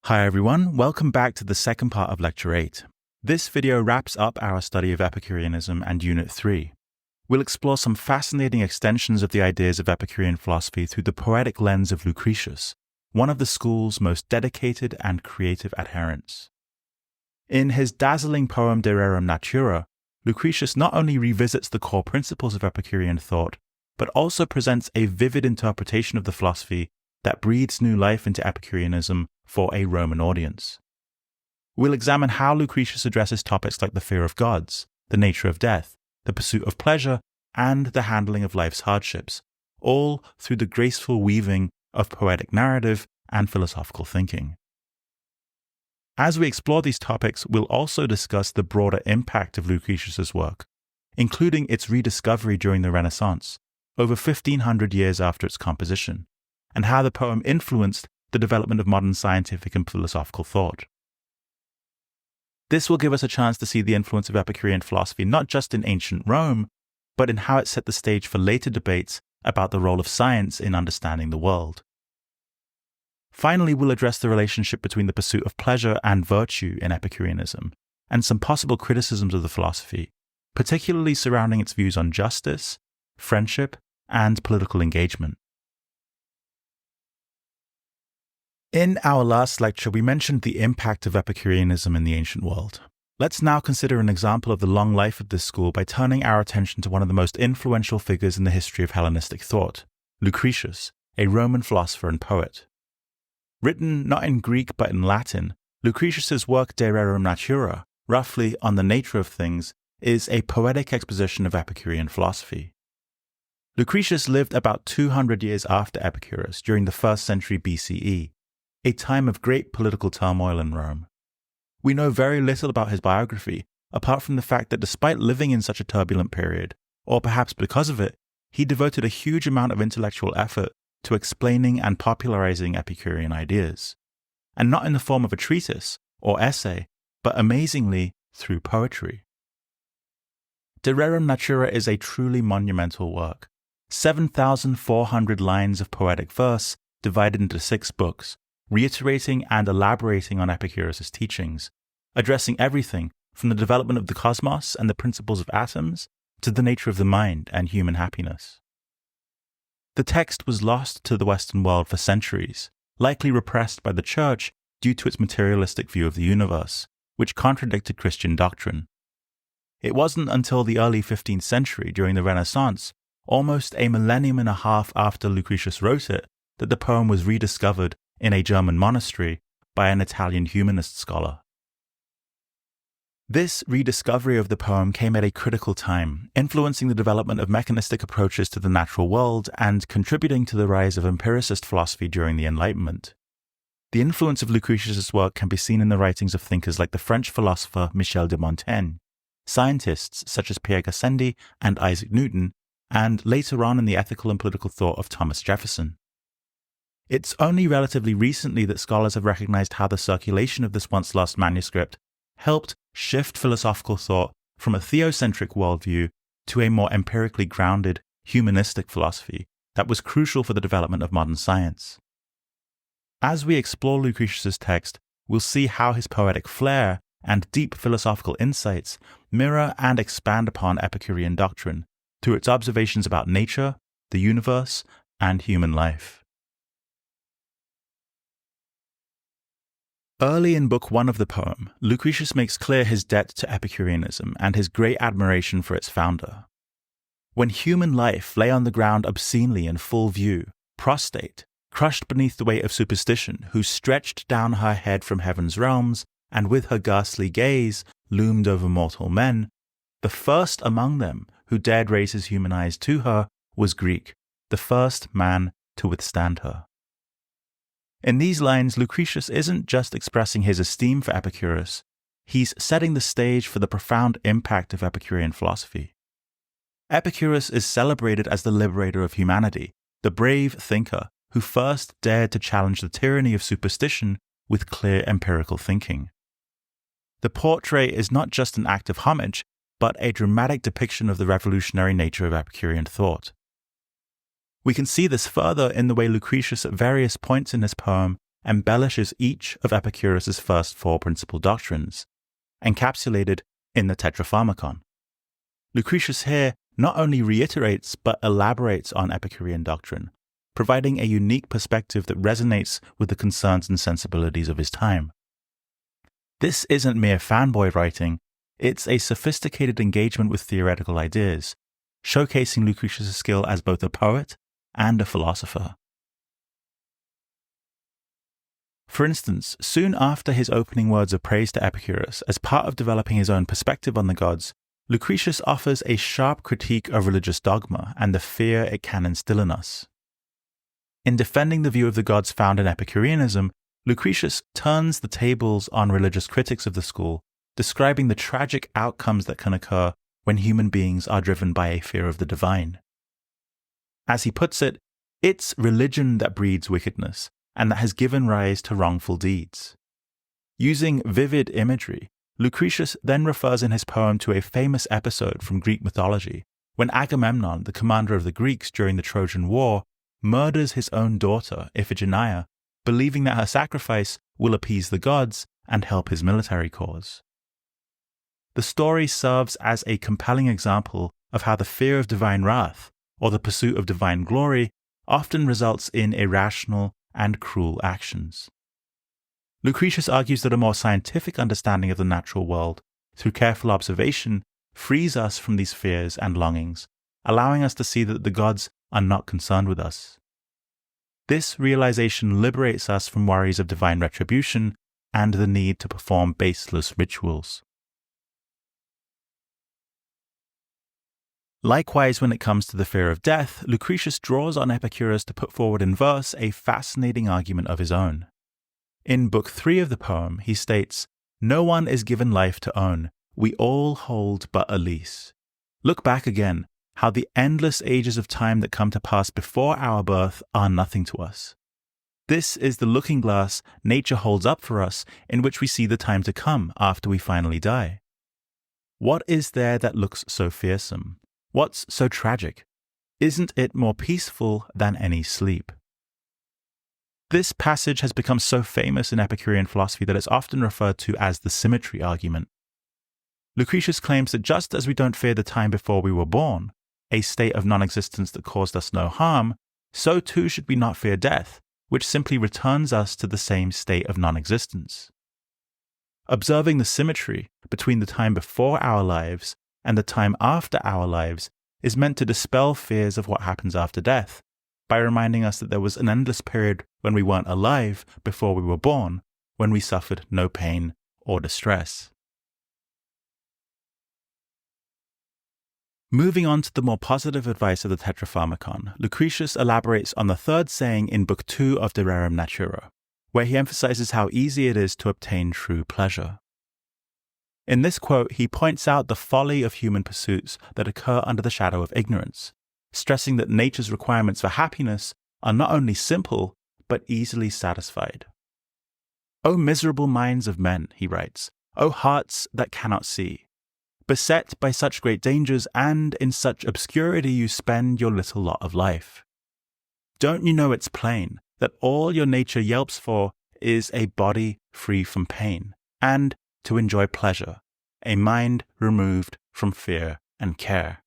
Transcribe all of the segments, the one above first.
Hi everyone, welcome back to the second part of Lecture 8. This video wraps up our study of Epicureanism and Unit 3. We'll explore some fascinating extensions of the ideas of Epicurean philosophy through the poetic lens of Lucretius, one of the school's most dedicated and creative adherents. In his dazzling poem De Rerum Natura, Lucretius not only revisits the core principles of Epicurean thought, but also presents a vivid interpretation of the philosophy that breathes new life into Epicureanism for a Roman audience. We'll examine how Lucretius addresses topics like the fear of gods, the nature of death, the pursuit of pleasure, and the handling of life's hardships, all through the graceful weaving of poetic narrative and philosophical thinking. As we explore these topics, we'll also discuss the broader impact of Lucretius's work, including its rediscovery during the Renaissance, over 1500 years after its composition, and how the poem influenced the development of modern scientific and philosophical thought. This will give us a chance to see the influence of Epicurean philosophy not just in ancient Rome, but in how it set the stage for later debates about the role of science in understanding the world. Finally, we'll address the relationship between the pursuit of pleasure and virtue in Epicureanism, and some possible criticisms of the philosophy, particularly surrounding its views on justice, friendship, and political engagement. In our last lecture, we mentioned the impact of Epicureanism in the ancient world. Let's now consider an example of the long life of this school by turning our attention to one of the most influential figures in the history of Hellenistic thought, Lucretius, a Roman philosopher and poet. Written not in Greek but in Latin, Lucretius's work De Rerum Natura, roughly On the Nature of Things, is a poetic exposition of Epicurean philosophy. Lucretius lived about 200 years after Epicurus, during the 1st century BCE, a time of great political turmoil in Rome. We know very little about his biography, apart from the fact that despite living in such a turbulent period, or perhaps because of it, he devoted a huge amount of intellectual effort to explaining and popularizing Epicurean ideas, and not in the form of a treatise or essay, but amazingly through poetry. De Rerum Natura is a truly monumental work, 7,400 lines of poetic verse divided into 6 books, reiterating and elaborating on Epicurus' teachings, addressing everything from the development of the cosmos and the principles of atoms to the nature of the mind and human happiness. The text was lost to the Western world for centuries, likely repressed by the Church due to its materialistic view of the universe, which contradicted Christian doctrine. It wasn't until the early 15th century, during the Renaissance, almost a millennium and a half after Lucretius wrote it, that the poem was rediscovered in a German monastery by an Italian humanist scholar. This rediscovery of the poem came at a critical time, influencing the development of mechanistic approaches to the natural world and contributing to the rise of empiricist philosophy during the Enlightenment. The influence of Lucretius's work can be seen in the writings of thinkers like the French philosopher Michel de Montaigne, scientists such as Pierre Gassendi and Isaac Newton, and later on in the ethical and political thought of Thomas Jefferson. It's only relatively recently that scholars have recognized how the circulation of this once-lost manuscript helped shift philosophical thought from a theocentric worldview to a more empirically grounded, humanistic philosophy that was crucial for the development of modern science. As we explore Lucretius's text, we'll see how his poetic flair and deep philosophical insights mirror and expand upon Epicurean doctrine through its observations about nature, the universe, and human life. Early in Book 1 of the poem, Lucretius makes clear his debt to Epicureanism and his great admiration for its founder. When human life lay on the ground obscenely in full view, prostrate, crushed beneath the weight of superstition, who stretched down her head from heaven's realms, and with her ghastly gaze loomed over mortal men, the first among them who dared raise his human eyes to her was Greek, the first man to withstand her. In these lines, Lucretius isn't just expressing his esteem for Epicurus, he's setting the stage for the profound impact of Epicurean philosophy. Epicurus is celebrated as the liberator of humanity, the brave thinker who first dared to challenge the tyranny of superstition with clear empirical thinking. The portrait is not just an act of homage, but a dramatic depiction of the revolutionary nature of Epicurean thought. We can see this further in the way Lucretius at various points in his poem embellishes each of Epicurus's first four principal doctrines, encapsulated in the Tetrapharmacon. Lucretius here not only reiterates but elaborates on Epicurean doctrine, providing a unique perspective that resonates with the concerns and sensibilities of his time. This isn't mere fanboy writing, it's a sophisticated engagement with theoretical ideas, showcasing Lucretius' skill as both a poet and a philosopher. For instance, soon after his opening words of praise to Epicurus, as part of developing his own perspective on the gods, Lucretius offers a sharp critique of religious dogma and the fear it can instill in us. In defending the view of the gods found in Epicureanism, Lucretius turns the tables on religious critics of the school, describing the tragic outcomes that can occur when human beings are driven by a fear of the divine. As he puts it, it's religion that breeds wickedness, and that has given rise to wrongful deeds. Using vivid imagery, Lucretius then refers in his poem to a famous episode from Greek mythology, when Agamemnon, the commander of the Greeks during the Trojan War, murders his own daughter, Iphigenia, believing that her sacrifice will appease the gods and help his military cause. The story serves as a compelling example of how the fear of divine wrath, or the pursuit of divine glory, often results in irrational and cruel actions. Lucretius argues that a more scientific understanding of the natural world, through careful observation, frees us from these fears and longings, allowing us to see that the gods are not concerned with us. This realization liberates us from worries of divine retribution and the need to perform baseless rituals. Likewise, when it comes to the fear of death, Lucretius draws on Epicurus to put forward in verse a fascinating argument of his own. In Book 3 of the poem, he states, "No one is given life to own, we all hold but a lease. Look back again, how the endless ages of time that come to pass before our birth are nothing to us. This is the looking glass nature holds up for us in which we see the time to come after we finally die. What is there that looks so fearsome? What's so tragic? Isn't it more peaceful than any sleep?" This passage has become so famous in Epicurean philosophy that it's often referred to as the symmetry argument. Lucretius claims that just as we don't fear the time before we were born, a state of non-existence that caused us no harm, so too should we not fear death, which simply returns us to the same state of non-existence. Observing the symmetry between the time before our lives and the time after our lives is meant to dispel fears of what happens after death, by reminding us that there was an endless period when we weren't alive before we were born, when we suffered no pain or distress. Moving on to the more positive advice of the Tetrapharmacon, Lucretius elaborates on the third saying in Book 2 of De Rerum Natura, where he emphasizes how easy it is to obtain true pleasure. In this quote, he points out the folly of human pursuits that occur under the shadow of ignorance, stressing that nature's requirements for happiness are not only simple, but easily satisfied. "O miserable minds of men," he writes, "O hearts that cannot see, beset by such great dangers and in such obscurity you spend your little lot of life. Don't you know it's plain that all your nature yelps for is a body free from pain, and to enjoy pleasure, a mind removed from fear and care?"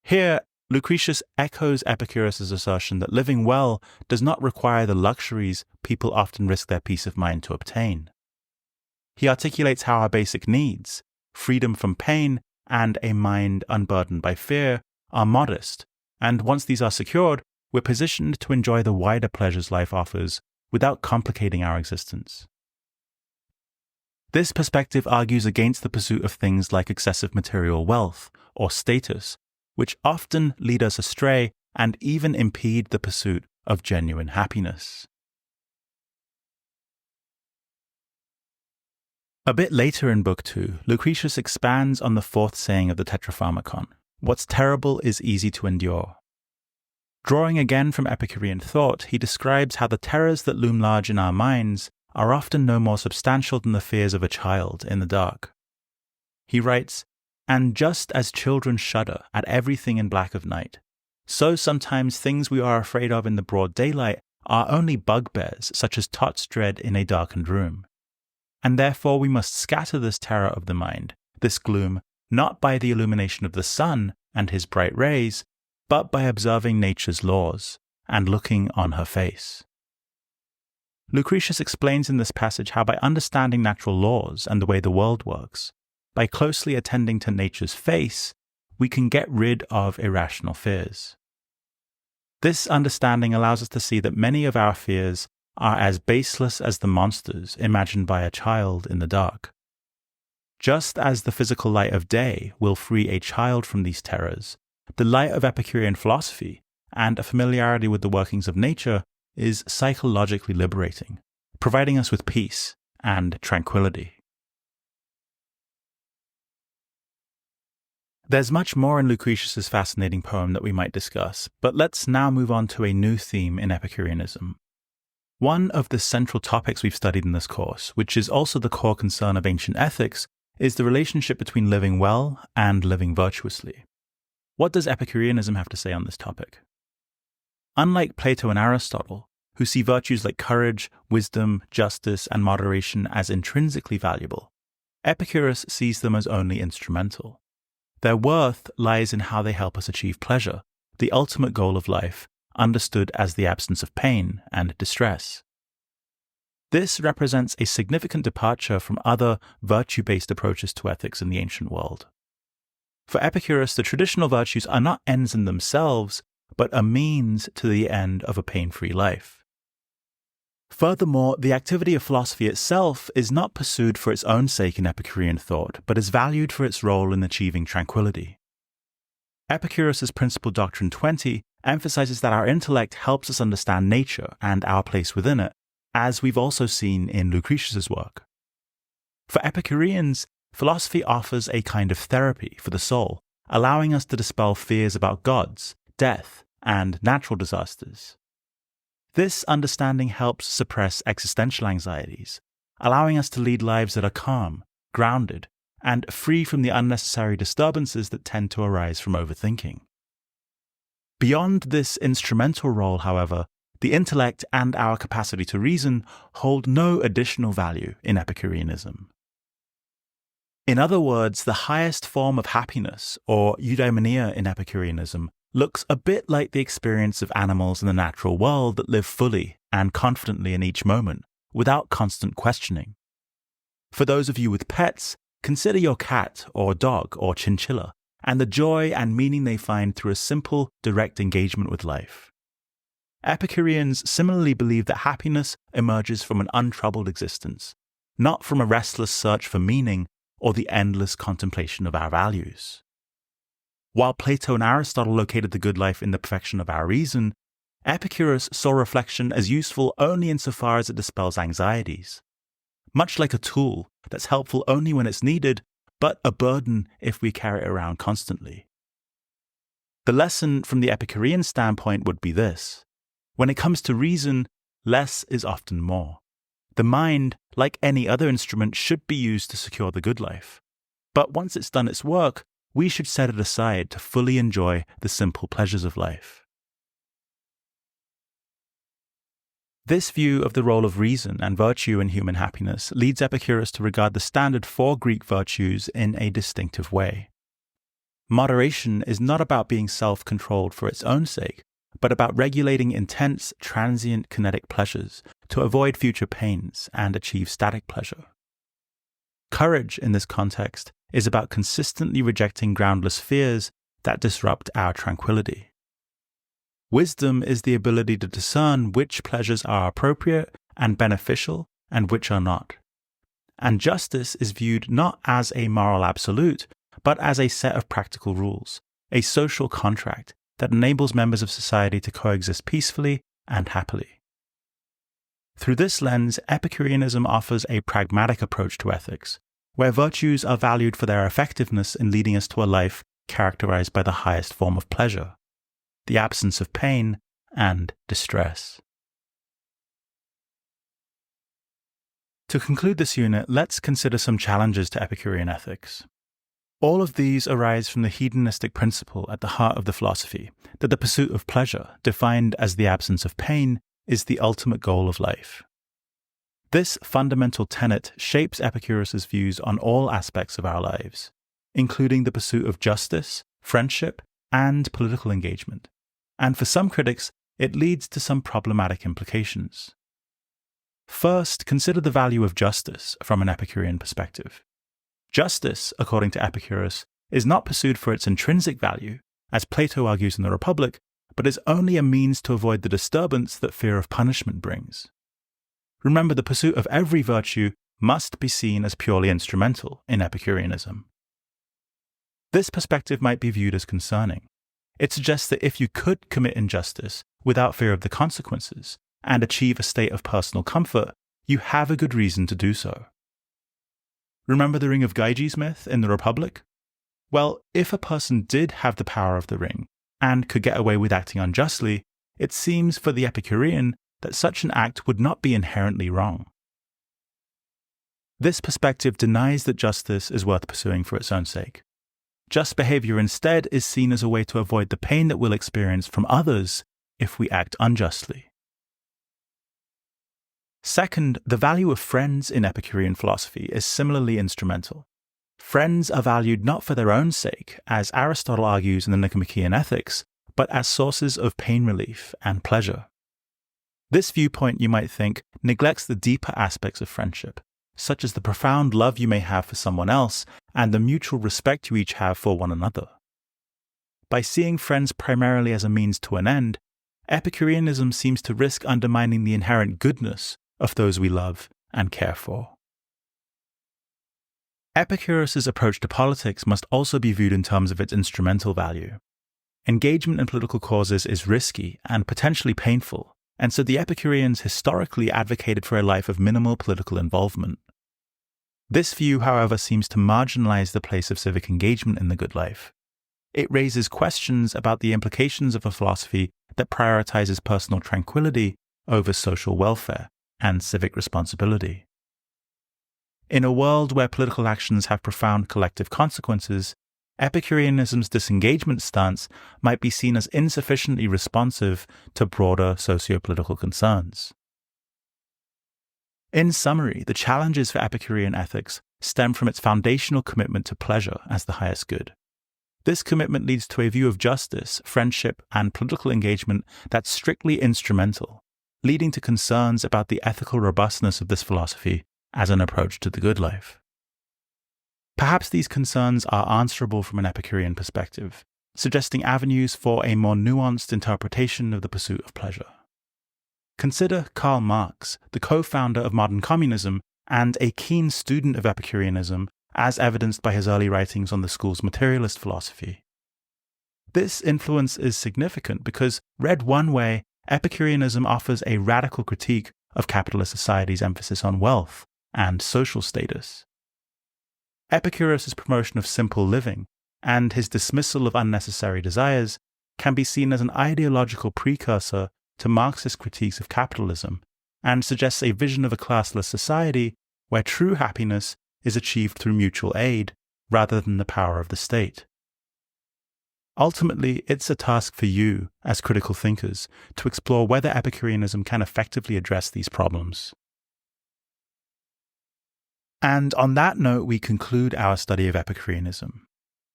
Here, Lucretius echoes Epicurus' assertion that living well does not require the luxuries people often risk their peace of mind to obtain. He articulates how our basic needs, freedom from pain and a mind unburdened by fear, are modest, and once these are secured, we're positioned to enjoy the wider pleasures life offers without complicating our existence. This perspective argues against the pursuit of things like excessive material wealth or status, which often lead us astray and even impede the pursuit of genuine happiness. A bit later in Book 2, Lucretius expands on the fourth saying of the Tetrapharmacon, "What's terrible is easy to endure." Drawing again from Epicurean thought, he describes how the terrors that loom large in our minds are often no more substantial than the fears of a child in the dark. He writes, "And just as children shudder at everything in black of night, so sometimes things we are afraid of in the broad daylight are only bugbears such as tots dread in a darkened room. And therefore we must scatter this terror of the mind, this gloom, not by the illumination of the sun and his bright rays, but by observing nature's laws and looking on her face. Lucretius explains in this passage how by understanding natural laws and the way the world works, by closely attending to nature's face, we can get rid of irrational fears. This understanding allows us to see that many of our fears are as baseless as the monsters imagined by a child in the dark. Just as the physical light of day will free a child from these terrors, the light of Epicurean philosophy and a familiarity with the workings of nature is psychologically liberating, providing us with peace and tranquility. There's much more in Lucretius's fascinating poem that we might discuss, but let's now move on to a new theme in Epicureanism. One of the central topics we've studied in this course, which is also the core concern of ancient ethics, is the relationship between living well and living virtuously. What does Epicureanism have to say on this topic? Unlike Plato and Aristotle, who see virtues like courage, wisdom, justice, and moderation as intrinsically valuable, Epicurus sees them as only instrumental. Their worth lies in how they help us achieve pleasure, the ultimate goal of life, understood as the absence of pain and distress. This represents a significant departure from other virtue-based approaches to ethics in the ancient world. For Epicurus, the traditional virtues are not ends in themselves, but a means to the end of a pain-free life. Furthermore, the activity of philosophy itself is not pursued for its own sake in Epicurean thought, but is valued for its role in achieving tranquility. Epicurus's Principal Doctrine 20 emphasizes that our intellect helps us understand nature and our place within it, as we've also seen in Lucretius's work. For Epicureans, philosophy offers a kind of therapy for the soul, allowing us to dispel fears about gods, death, and natural disasters. This understanding helps suppress existential anxieties, allowing us to lead lives that are calm, grounded, and free from the unnecessary disturbances that tend to arise from overthinking. Beyond this instrumental role, however, the intellect and our capacity to reason hold no additional value in Epicureanism. In other words, the highest form of happiness, or eudaimonia in Epicureanism, looks a bit like the experience of animals in the natural world that live fully and confidently in each moment, without constant questioning. For those of you with pets, consider your cat or dog or chinchilla, and the joy and meaning they find through a simple, direct engagement with life. Epicureans similarly believe that happiness emerges from an untroubled existence, not from a restless search for meaning or the endless contemplation of our values. While Plato and Aristotle located the good life in the perfection of our reason, Epicurus saw reflection as useful only insofar as it dispels anxieties. Much like a tool that's helpful only when it's needed, but a burden if we carry it around constantly. The lesson from the Epicurean standpoint would be this: when it comes to reason, less is often more. The mind, like any other instrument, should be used to secure the good life. But once it's done its work, we should set it aside to fully enjoy the simple pleasures of life. This view of the role of reason and virtue in human happiness leads Epicurus to regard the standard four Greek virtues in a distinctive way. Moderation is not about being self-controlled for its own sake, but about regulating intense, transient kinetic pleasures to avoid future pains and achieve static pleasure. Courage, in this context, is about consistently rejecting groundless fears that disrupt our tranquility. Wisdom is the ability to discern which pleasures are appropriate and beneficial and which are not. And justice is viewed not as a moral absolute, but as a set of practical rules, a social contract that enables members of society to coexist peacefully and happily. Through this lens, Epicureanism offers a pragmatic approach to ethics, where virtues are valued for their effectiveness in leading us to a life characterized by the highest form of pleasure, the absence of pain and distress. To conclude this unit, let's consider some challenges to Epicurean ethics. All of these arise from the hedonistic principle at the heart of the philosophy, that the pursuit of pleasure, defined as the absence of pain, is the ultimate goal of life. This fundamental tenet shapes Epicurus' views on all aspects of our lives, including the pursuit of justice, friendship, and political engagement. And for some critics, it leads to some problematic implications. First, consider the value of justice from an Epicurean perspective. Justice, according to Epicurus, is not pursued for its intrinsic value, as Plato argues in the Republic, but is only a means to avoid the disturbance that fear of punishment brings. Remember, the pursuit of every virtue must be seen as purely instrumental in Epicureanism. This perspective might be viewed as concerning. It suggests that if you could commit injustice without fear of the consequences and achieve a state of personal comfort, you have a good reason to do so. Remember the Ring of Gyges myth in the Republic? Well, if a person did have the power of the ring and could get away with acting unjustly, it seems for the Epicurean that such an act would not be inherently wrong. This perspective denies that justice is worth pursuing for its own sake. Just behavior instead is seen as a way to avoid the pain that we'll experience from others if we act unjustly. Second, the value of friends in Epicurean philosophy is similarly instrumental. Friends are valued not for their own sake, as Aristotle argues in the Nicomachean Ethics, but as sources of pain relief and pleasure. This viewpoint, you might think, neglects the deeper aspects of friendship, such as the profound love you may have for someone else and the mutual respect you each have for one another. By seeing friends primarily as a means to an end, Epicureanism seems to risk undermining the inherent goodness of those we love and care for. Epicurus' approach to politics must also be viewed in terms of its instrumental value. Engagement in political causes is risky and potentially painful, and so the Epicureans historically advocated for a life of minimal political involvement. This view, however, seems to marginalize the place of civic engagement in the good life. It raises questions about the implications of a philosophy that prioritizes personal tranquility over social welfare and civic responsibility. In a world where political actions have profound collective consequences, Epicureanism's disengagement stance might be seen as insufficiently responsive to broader socio-political concerns. In summary, the challenges for Epicurean ethics stem from its foundational commitment to pleasure as the highest good. This commitment leads to a view of justice, friendship, and political engagement that's strictly instrumental, leading to concerns about the ethical robustness of this philosophy as an approach to the good life. Perhaps these concerns are answerable from an Epicurean perspective, suggesting avenues for a more nuanced interpretation of the pursuit of pleasure. Consider Karl Marx, the co-founder of modern communism and a keen student of Epicureanism, as evidenced by his early writings on the school's materialist philosophy. This influence is significant because, read one way, Epicureanism offers a radical critique of capitalist society's emphasis on wealth and social status. Epicurus' promotion of simple living and his dismissal of unnecessary desires can be seen as an ideological precursor to Marxist critiques of capitalism and suggests a vision of a classless society where true happiness is achieved through mutual aid rather than the power of the state. Ultimately, it's a task for you, as critical thinkers, to explore whether Epicureanism can effectively address these problems. And on that note, we conclude our study of Epicureanism.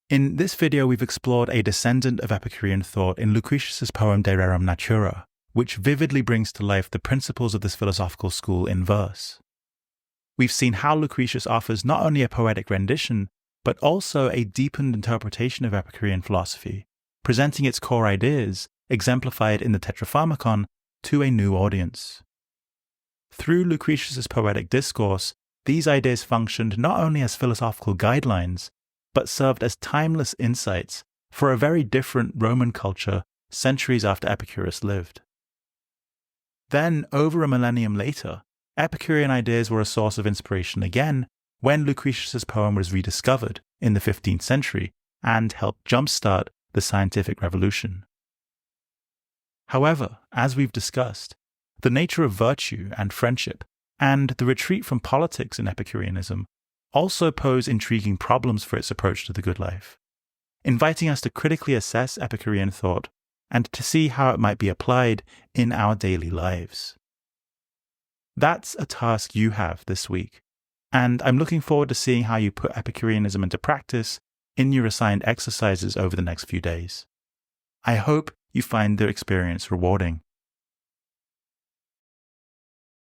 In this video, we've explored a descendant of Epicurean thought in Lucretius' poem De Rerum Natura, which vividly brings to life the principles of this philosophical school in verse. We've seen how Lucretius offers not only a poetic rendition, but also a deepened interpretation of Epicurean philosophy, presenting its core ideas, exemplified in the Tetrapharmacon, to a new audience. Through Lucretius' poetic discourse, these ideas functioned not only as philosophical guidelines, but served as timeless insights for a very different Roman culture centuries after Epicurus lived. Then, over a millennium later, Epicurean ideas were a source of inspiration again when Lucretius' poem was rediscovered in the 15th century and helped jumpstart the scientific revolution. However, as we've discussed, the nature of virtue and friendship and the retreat from politics in Epicureanism also pose intriguing problems for its approach to the good life, inviting us to critically assess Epicurean thought and to see how it might be applied in our daily lives. That's a task you have this week, and I'm looking forward to seeing how you put Epicureanism into practice in your assigned exercises over the next few days. I hope you find the experience rewarding.